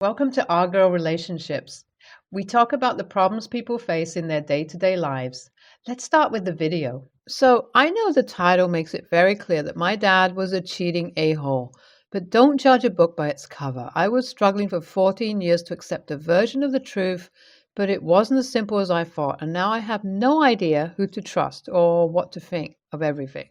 Welcome to Our Girl Relationships. We talk about the problems people face in their day-to-day lives. Let's start with the video. So, I know the title makes it very clear that my dad was a cheating a-hole, but don't judge a book by its cover. I was struggling for 14 years to accept a version of the truth, but it wasn't as simple as I thought, and now I have no idea who to trust or what to think of everything.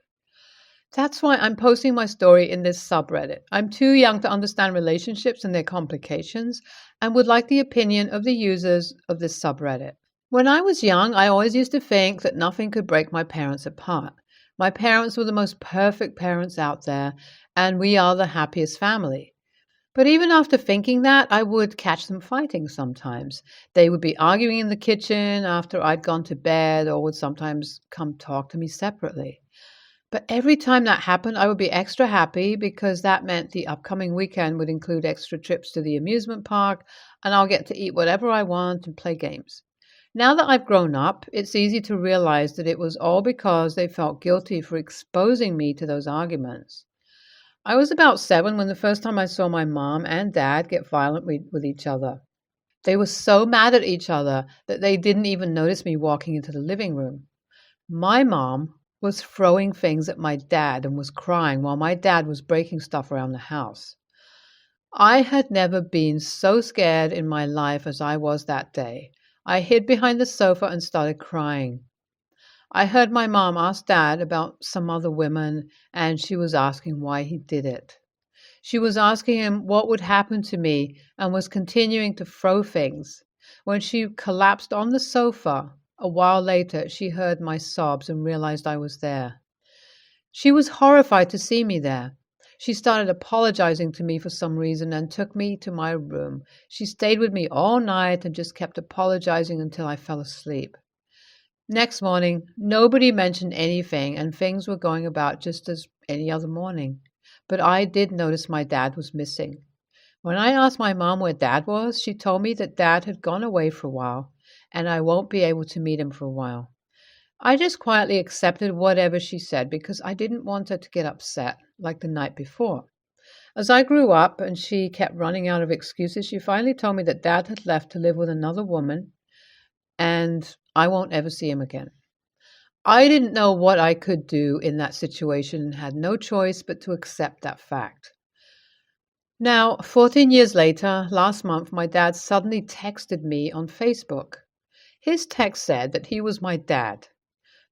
That's why I'm posting my story in this subreddit. I'm too young to understand relationships and their complications and would like the opinion of the users of this subreddit. When I was young, I always used to think that nothing could break my parents apart. My parents were the most perfect parents out there, and we are the happiest family. But even after thinking that, I would catch them fighting sometimes. They would be arguing in the kitchen after I'd gone to bed or would sometimes come talk to me separately. But every time that happened, I would be extra happy because that meant the upcoming weekend would include extra trips to the amusement park and I'll get to eat whatever I want and play games. Now that I've grown up, it's easy to realize that it was all because they felt guilty for exposing me to those arguments. I was about 7 when the first time I saw my mom and dad get violent with each other. They were so mad at each other that they didn't even notice me walking into the living room. My mom was throwing things at my dad and was crying while my dad was breaking stuff around the house. I had never been so scared in my life as I was that day. I hid behind the sofa and started crying. I heard my mom ask Dad about some other women, and she was asking why he did it. She was asking him what would happen to me and was continuing to throw things. When she collapsed on the sofa, a while later, she heard my sobs and realized I was there. She was horrified to see me there. She started apologizing to me for some reason and took me to my room. She stayed with me all night and just kept apologizing until I fell asleep. Next morning, nobody mentioned anything and things were going about just as any other morning. But I did notice my dad was missing. When I asked my mom where Dad was, she told me that Dad had gone away for a while and I won't be able to meet him for a while. I just quietly accepted whatever she said because I didn't want her to get upset like the night before. As I grew up and she kept running out of excuses, she finally told me that Dad had left to live with another woman and I won't ever see him again. I didn't know what I could do in that situation and had no choice but to accept that fact. Now, 14 years later, last month, my dad suddenly texted me on Facebook. His text said that he was my dad.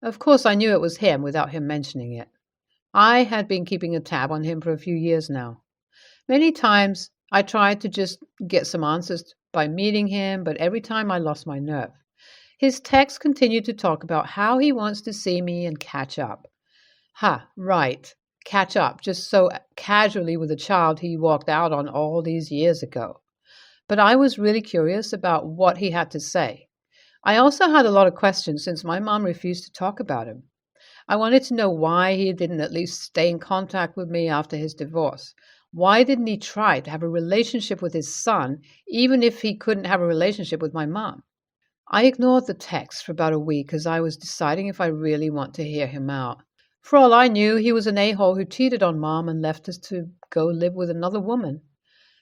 Of course, I knew it was him without him mentioning it. I had been keeping a tab on him for a few years now. Many times, I tried to just get some answers by meeting him, but every time I lost my nerve. His text continued to talk about how he wants to see me and catch up. Right. Catch up, just so casually with a child he walked out on all these years ago. But I was really curious about what he had to say. I also had a lot of questions since my mom refused to talk about him. I wanted to know why he didn't at least stay in contact with me after his divorce. Why didn't he try to have a relationship with his son, even if he couldn't have a relationship with my mom? I ignored the text for about a week as I was deciding if I really want to hear him out. For all I knew, he was an a-hole who cheated on Mom and left us to go live with another woman.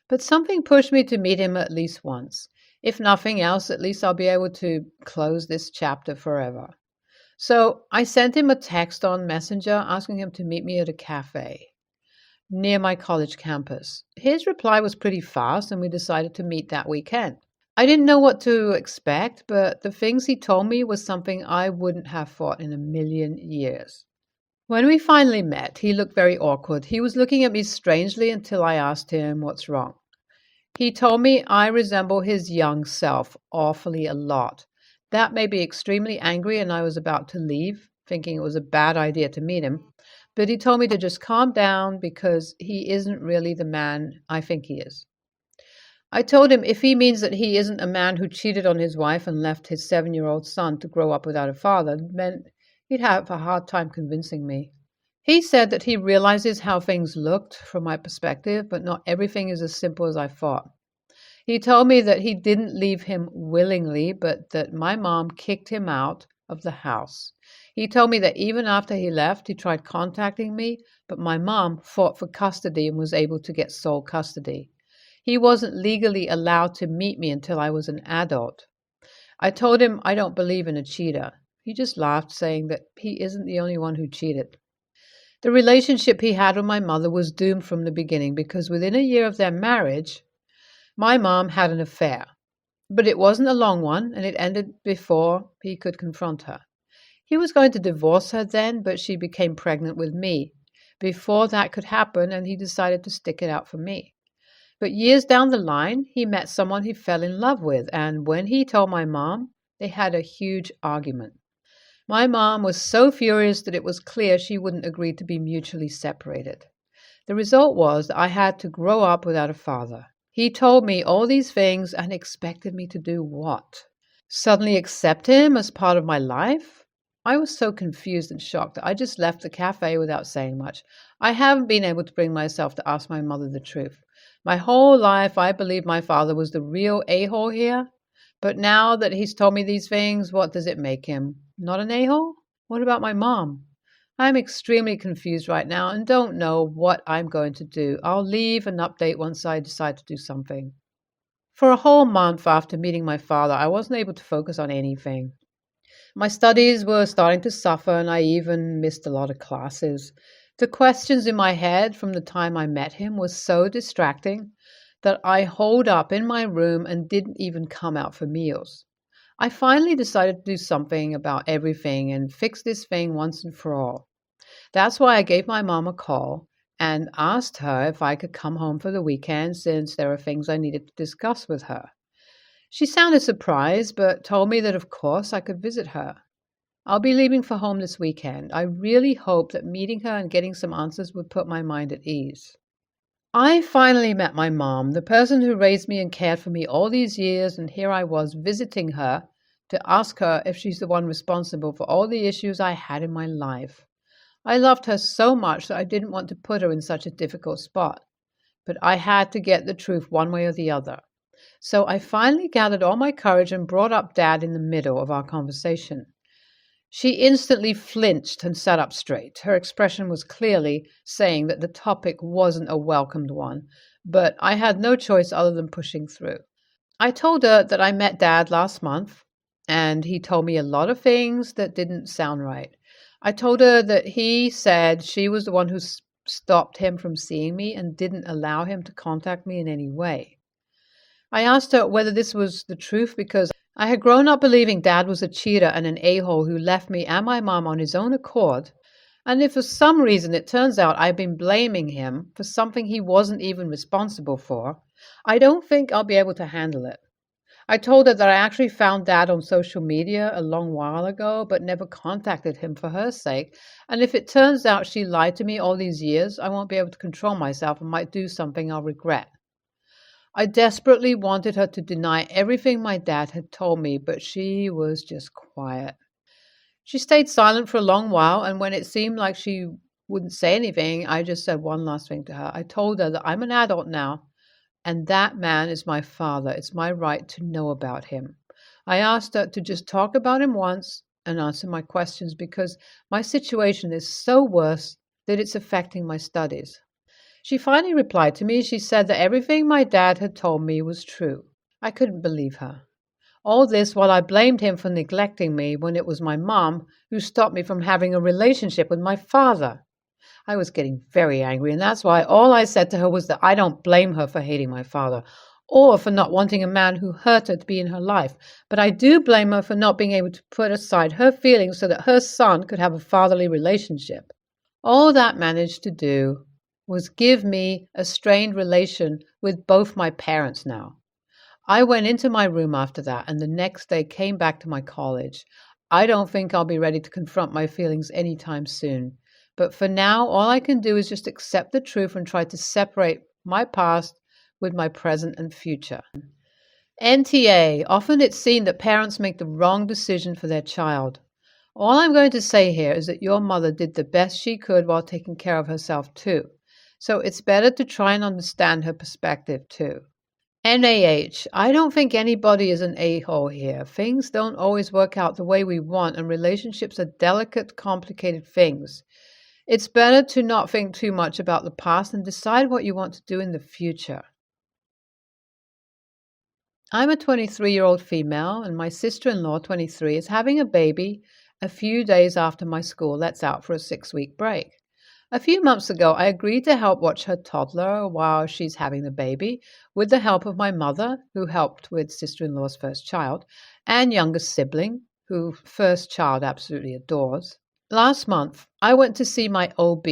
But something pushed me to meet him at least once. If nothing else, at least I'll be able to close this chapter forever. So I sent him a text on Messenger asking him to meet me at a cafe near my college campus. His reply was pretty fast and we decided to meet that weekend. I didn't know what to expect, but the things he told me was something I wouldn't have thought in a million years. When we finally met, he looked very awkward. He was looking at me strangely until I asked him what's wrong. He told me I resemble his young self awfully a lot. That made me extremely angry and I was about to leave, thinking it was a bad idea to meet him. But he told me to just calm down because he isn't really the man I think he is. I told him if he means that he isn't a man who cheated on his wife and left his 7-year-old son to grow up without a father, then he'd have a hard time convincing me. He said that he realizes how things looked from my perspective, but not everything is as simple as I thought. He told me that he didn't leave him willingly, but that my mom kicked him out of the house. He told me that even after he left, he tried contacting me, but my mom fought for custody and was able to get sole custody. He wasn't legally allowed to meet me until I was an adult. I told him I don't believe in a cheater. He just laughed, saying that he isn't the only one who cheated. The relationship he had with my mother was doomed from the beginning because within a year of their marriage, my mom had an affair. But it wasn't a long one, and it ended before he could confront her. He was going to divorce her then, but she became pregnant with me before that could happen, and he decided to stick it out for me. But years down the line, he met someone he fell in love with, and when he told my mom, they had a huge argument. My mom was so furious that it was clear she wouldn't agree to be mutually separated. The result was that I had to grow up without a father. He told me all these things and expected me to do what? Suddenly accept him as part of my life? I was so confused and shocked that I just left the cafe without saying much. I haven't been able to bring myself to ask my mother the truth. My whole life I believed my father was the real a-hole here. But now that he's told me these things, what does it make him? Not an a-hole? What about my mom? I'm extremely confused right now and don't know what I'm going to do. I'll leave an update once I decide to do something. For a whole month after meeting my father, I wasn't able to focus on anything. My studies were starting to suffer and I even missed a lot of classes. The questions in my head from the time I met him was so distracting that I holed up in my room and didn't even come out for meals. I finally decided to do something about everything and fix this thing once and for all. That's why I gave my mom a call and asked her if I could come home for the weekend since there were things I needed to discuss with her. She sounded surprised, but told me that of course I could visit her. I'll be leaving for home this weekend. I really hope that meeting her and getting some answers would put my mind at ease. I finally met my mom, the person who raised me and cared for me all these years, and here I was visiting her to ask her if she's the one responsible for all the issues I had in my life. I loved her so much that I didn't want to put her in such a difficult spot, but I had to get the truth one way or the other. So I finally gathered all my courage and brought up Dad in the middle of our conversation. She instantly flinched and sat up straight. Her expression was clearly saying that the topic wasn't a welcomed one, but I had no choice other than pushing through. I told her that I met Dad last month, and he told me a lot of things that didn't sound right. I told her that he said she was the one who stopped him from seeing me and didn't allow him to contact me in any way. I asked her whether this was the truth because I had grown up believing Dad was a cheater and an a-hole who left me and my mom on his own accord, and if for some reason it turns out I've been blaming him for something he wasn't even responsible for, I don't think I'll be able to handle it. I told her that I actually found Dad on social media a long while ago, but never contacted him for her sake, and if it turns out she lied to me all these years, I won't be able to control myself and might do something I'll regret. I desperately wanted her to deny everything my dad had told me, but she was just quiet. She stayed silent for a long while, and when it seemed like she wouldn't say anything, I just said one last thing to her. I told her that I'm an adult now, and that man is my father. It's my right to know about him. I asked her to just talk about him once and answer my questions because my situation is so worse that it's affecting my studies. She finally replied to me. She said that everything my dad had told me was true. I couldn't believe her. All this while I blamed him for neglecting me when it was my mom who stopped me from having a relationship with my father. I was getting very angry, and that's why all I said to her was that I don't blame her for hating my father or for not wanting a man who hurt her to be in her life, but I do blame her for not being able to put aside her feelings so that her son could have a fatherly relationship. All that managed to do was give me a strained relation with both my parents now. I went into my room after that and the next day came back to my college. I don't think I'll be ready to confront my feelings anytime soon. But for now, all I can do is just accept the truth and try to separate my past with my present and future. NTA. Often it's seen that parents make the wrong decision for their child. All I'm going to say here is that your mother did the best she could while taking care of herself too. So it's better to try and understand her perspective too. NAH. I don't think anybody is an a-hole here. Things don't always work out the way we want, and relationships are delicate, complicated things. It's better to not think too much about the past and decide what you want to do in the future. I'm a 23-year-old female, and my sister-in-law, 23, is having a baby a few days after my school lets out for a 6-week break. A few months ago, I agreed to help watch her toddler while she's having the baby, with the help of my mother, who helped with sister-in-law's first child, and youngest sibling, who first child absolutely adores. Last month, I went to see my OB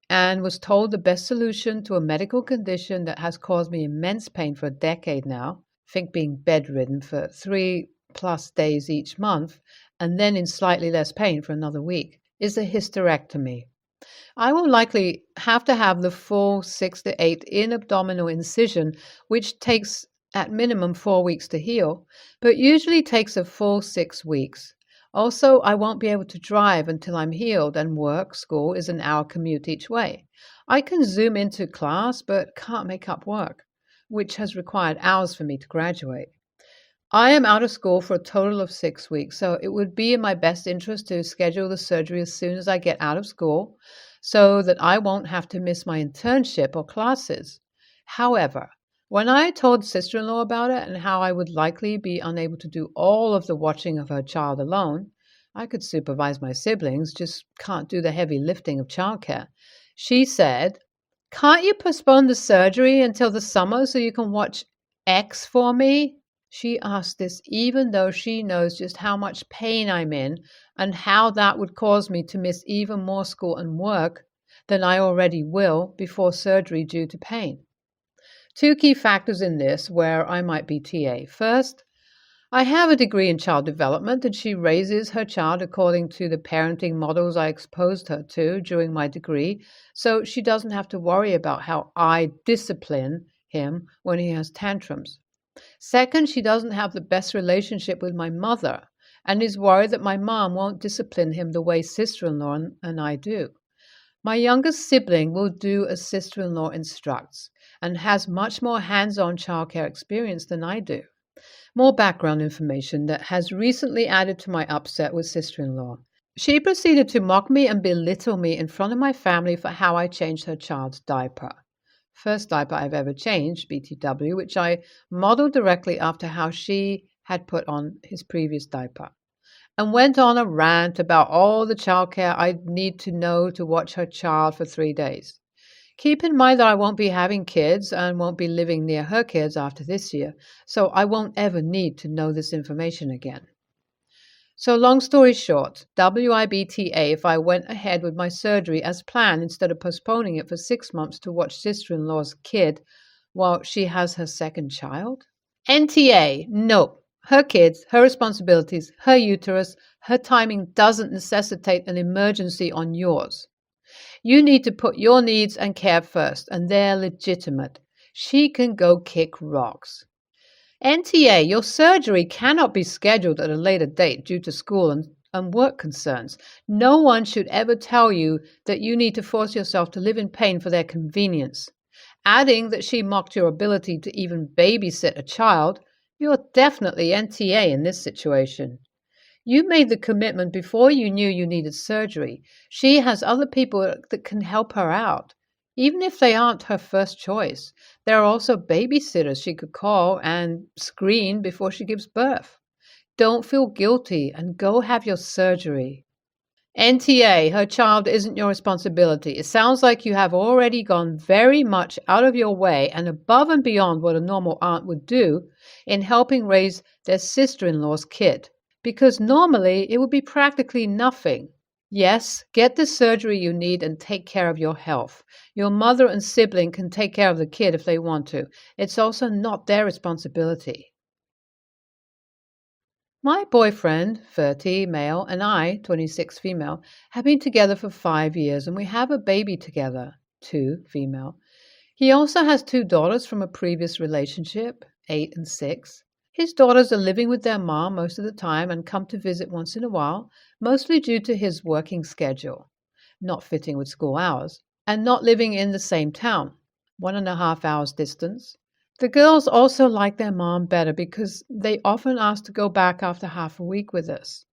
and was told the best solution to a medical condition that has caused me immense pain for a decade now, think being bedridden for 3+ days each month, and then in slightly less pain for another week, is a hysterectomy. I will likely have to have the full 6 to 8 in-abdominal incision, which takes at minimum 4 weeks to heal, but usually takes a full 6 weeks. Also, I won't be able to drive until I'm healed, and school is an hour commute each way. I can Zoom into class, but can't make up work, which has required hours for me to graduate. I am out of school for a total of 6 weeks, so it would be in my best interest to schedule the surgery as soon as I get out of school so that I won't have to miss my internship or classes. However, when I told sister-in-law about it and how I would likely be unable to do all of the watching of her child alone, I could supervise my siblings, just can't do the heavy lifting of childcare. She said, "Can't you postpone the surgery until the summer so you can watch X for me?" She asked this even though she knows just how much pain I'm in and how that would cause me to miss even more school and work than I already will before surgery due to pain. Two key factors in this where I might be TA. First, I have a degree in child development, and she raises her child according to the parenting models I exposed her to during my degree, so she doesn't have to worry about how I discipline him when he has tantrums. Second, she doesn't have the best relationship with my mother and is worried that my mom won't discipline him the way sister-in-law and I do. My youngest sibling will do as sister-in-law instructs and has much more hands-on childcare experience than I do. More background information that has recently added to my upset with sister-in-law. She proceeded to mock me and belittle me in front of my family for how I changed her child's diaper. First diaper I've ever changed, BTW, which I modeled directly after how she had put on his previous diaper, and went on a rant about all the childcare I'd need to know to watch her child for 3 days. Keep in mind that I won't be having kids and won't be living near her kids after this year, so I won't ever need to know this information again. So long story short, WIBTA if I went ahead with my surgery as planned instead of postponing it for 6 months to watch sister-in-law's kid while she has her second child? NTA, no. Her kids, her responsibilities, her uterus, her timing doesn't necessitate an emergency on yours. You need to put your needs and care first, and they're legitimate. She can go kick rocks. NTA, your surgery cannot be scheduled at a later date due to school and work concerns. No one should ever tell you that you need to force yourself to live in pain for their convenience. Adding that she mocked your ability to even babysit a child, you're definitely NTA in this situation. You made the commitment before you knew you needed surgery. She has other people that can help her out. Even if they aren't her first choice, there are also babysitters she could call and screen before she gives birth. Don't feel guilty and go have your surgery. NTA, her child isn't your responsibility. It sounds like you have already gone very much out of your way and above and beyond what a normal aunt would do in helping raise their sister-in-law's kid, because normally it would be practically nothing. Yes, get the surgery you need and take care of your health. Your mother and sibling can take care of the kid if they want to. It's also not their responsibility. My boyfriend, 30, male, and I, 26, female, have been together for 5 years, and we have a baby together, 2, female. He also has 2 daughters from a previous relationship, 8 and 6. His daughters are living with their mom most of the time and come to visit once in a while, mostly due to his working schedule, not fitting with school hours, and not living in the same town, 1.5 hours distance. The girls also like their mom better because they often ask to go back after half a week with us.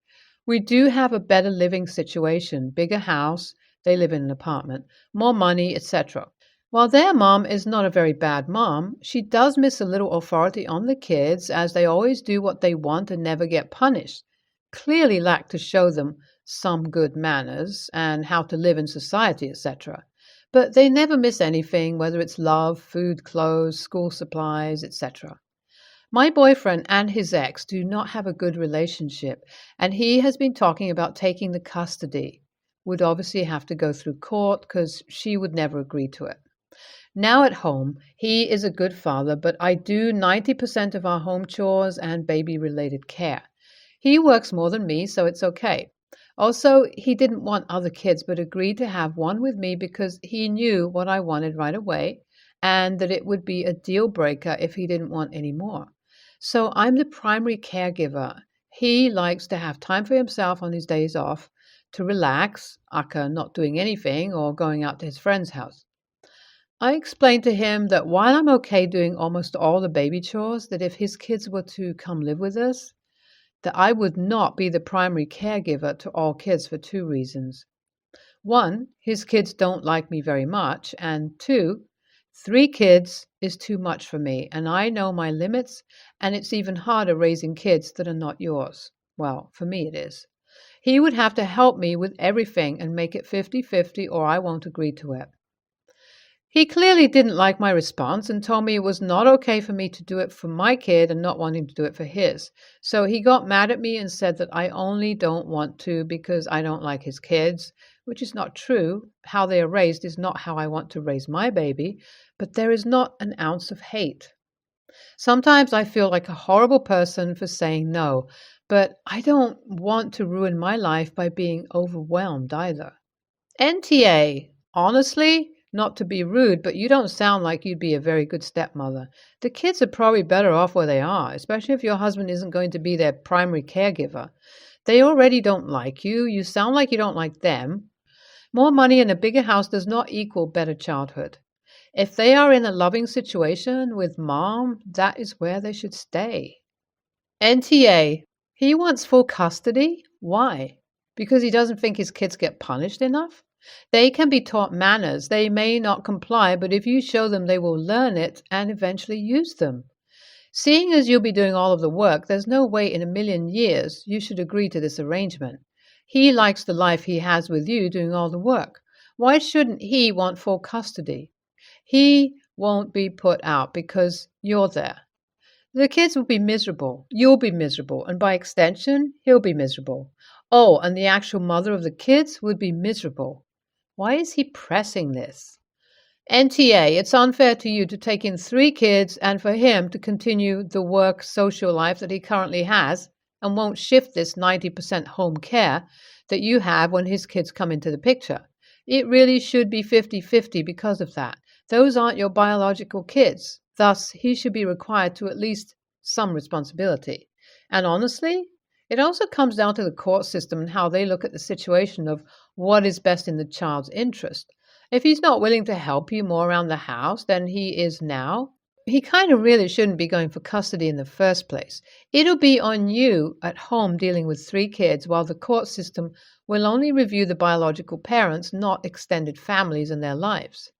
We do have a better living situation, bigger house, they live in an apartment, more money, etc. While their mom is not a very bad mom, she does miss a little authority on the kids as they always do what they want and never get punished. Clearly lack to show them some good manners and how to live in society, etc. But they never miss anything, whether it's love, food, clothes, school supplies, etc. My boyfriend and his ex do not have a good relationship, and he has been talking about taking the custody. Would obviously have to go through court because she would never agree to it. Now at home, he is a good father, but I do 90% of our home chores and baby related care. He works more than me, so it's okay. Also, he didn't want other kids, but agreed to have one with me because he knew what I wanted right away and that it would be a deal breaker if he didn't want any more. So I'm the primary caregiver. He likes to have time for himself on his days off to relax, aka not doing anything or going out to his friend's house. I explained to him that while I'm okay doing almost all the baby chores, that if his kids were to come live with us, that I would not be the primary caregiver to all kids for two reasons. One, his kids don't like me very much, and two, three kids is too much for me, and I know my limits, and it's even harder raising kids that are not yours. Well, for me it is. He would have to help me with everything and make it 50-50, or I won't agree to it. He clearly didn't like my response and told me it was not okay for me to do it for my kid and not wanting to do it for his. So he got mad at me and said that I only don't want to because I don't like his kids, which is not true. How they are raised is not how I want to raise my baby, but there is not an ounce of hate. Sometimes I feel like a horrible person for saying no, but I don't want to ruin my life by being overwhelmed either. NTA, honestly, not to be rude, but you don't sound like you'd be a very good stepmother. The kids are probably better off where they are, especially if your husband isn't going to be their primary caregiver. They already don't like you. You sound like you don't like them. More money and a bigger house does not equal better childhood. If they are in a loving situation with mom, that is where they should stay. NTA, he wants full custody. Why? Because he doesn't think his kids get punished enough? They can be taught manners. They may not comply, but if you show them, they will learn it and eventually use them. Seeing as you'll be doing all of the work, there's no way in a million years you should agree to this arrangement. He likes the life he has with you doing all the work. Why shouldn't he want full custody? He won't be put out because you're there. The kids will be miserable. You'll be miserable. And by extension, he'll be miserable. Oh, and the actual mother of the kids would be miserable. Why is he pressing this? NTA, it's unfair to you to take in three kids and for him to continue the work social life that he currently has and won't shift this 90% home care that you have when his kids come into the picture. It really should be 50-50 because of that. Those aren't your biological kids. Thus, he should be required to at least some responsibility. And honestly, it also comes down to the court system and how they look at the situation of what is best in the child's interest. If he's not willing to help you more around the house than he is now, he kind of really shouldn't be going for custody in the first place. It'll be on you at home dealing with three kids while the court system will only review the biological parents, not extended families and their lives.